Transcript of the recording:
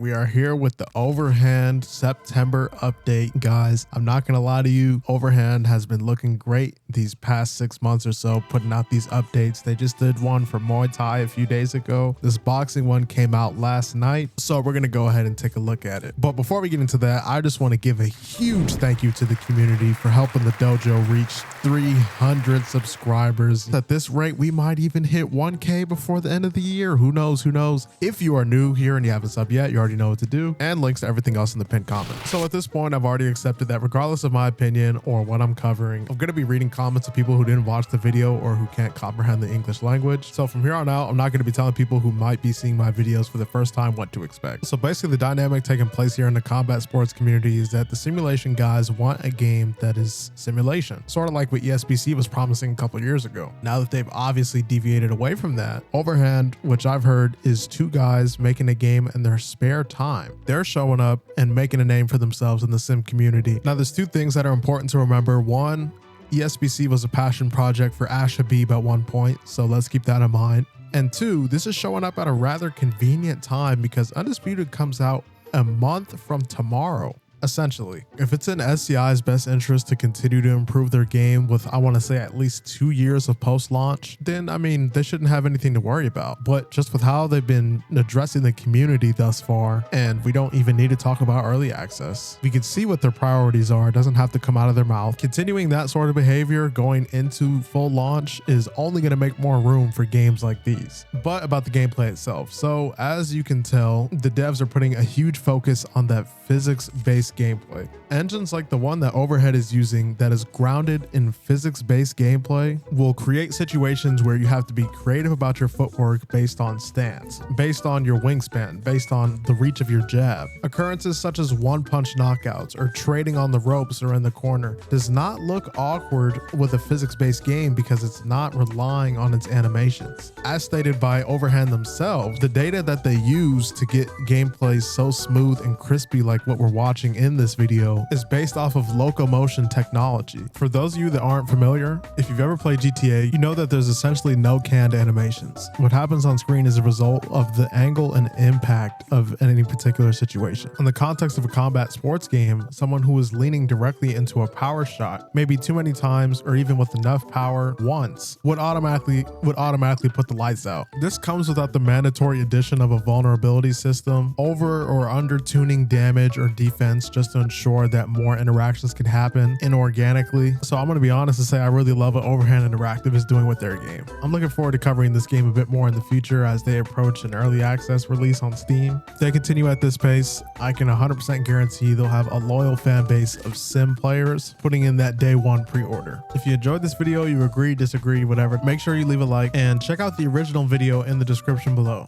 We are here with the Overhand September update, guys. I'm not gonna lie to you, Overhand has been looking great these past 6 months or so, putting out these updates. They just did one for Muay Thai a few days ago. This boxing one came out last night, so we're gonna go ahead and take a look at it. But before we get into that, I just want to give a huge thank you to the community for helping the dojo reach 300 subscribers. At this rate, we might even hit 1K before the end of the year. Who knows? Who knows? If you are new here and you haven't subbed yet, you already know what to do, and links to everything else in the pinned comment. So at this point, I've already accepted that regardless of my opinion or what I'm covering, I'm going to be reading comments of people who didn't watch the video or who can't comprehend the English language. So from here on out, I'm not going to be telling people who might be seeing my videos for the first time what to expect. So basically the dynamic taking place here in the combat sports community is that the simulation guys want a game that is simulation, sort of like what ESBC was promising a couple years ago. Now that they've obviously deviated away from that, Overhand, which I've heard is two guys making a game in their spare time. They're showing up and making a name for themselves in the sim community. Now there's two things that are important to remember. One, ESBC was a passion project for Ash Habib at one point, so let's keep that in mind. And two, this is showing up at a rather convenient time because Undisputed comes out a month from tomorrow. Essentially, if it's in SCI's best interest to continue to improve their game with, I want to say, at least 2 years of post-launch, then I mean, they shouldn't have anything to worry about. But just with how they've been addressing the community thus far, and we don't even need to talk about early access, we can see what their priorities are. It doesn't have to come out of their mouth. Continuing that sort of behavior going into full launch is only going to make more room for games like these. But about the gameplay itself. So as you can tell, the devs are putting a huge focus on that physics-based gameplay. Engines like the one that Overhead is using that is grounded in physics-based gameplay will create situations where you have to be creative about your footwork based on stance, based on your wingspan, based on the reach of your jab. Occurrences such as one-punch knockouts or trading on the ropes or in the corner does not look awkward with a physics-based game because it's not relying on its animations. As stated by Overhand themselves, the data that they use to get gameplay so smooth and crispy like what we're watching in this video is based off of locomotion technology. For those of you that aren't familiar, if you've ever played GTA, you know that there's essentially no canned animations. What happens on screen is a result of the angle and impact of any particular situation. In the context of a combat sports game, someone who is leaning directly into a power shot, maybe too many times or even with enough power once, would automatically put the lights out. This comes without the mandatory addition of a vulnerability system, over or under tuning damage or defense just to ensure that more interactions can happen inorganically. So I'm going to be honest and say I really love what Overhand Interactive is doing with their game. I'm looking forward to covering this game a bit more in the future as they approach an early access release on Steam. If they continue at this pace, I can 100% guarantee they'll have a loyal fan base of sim players putting in that day one pre-order. If you enjoyed this video, you agree, disagree, whatever, make sure you leave a like and check out the original video in the description below.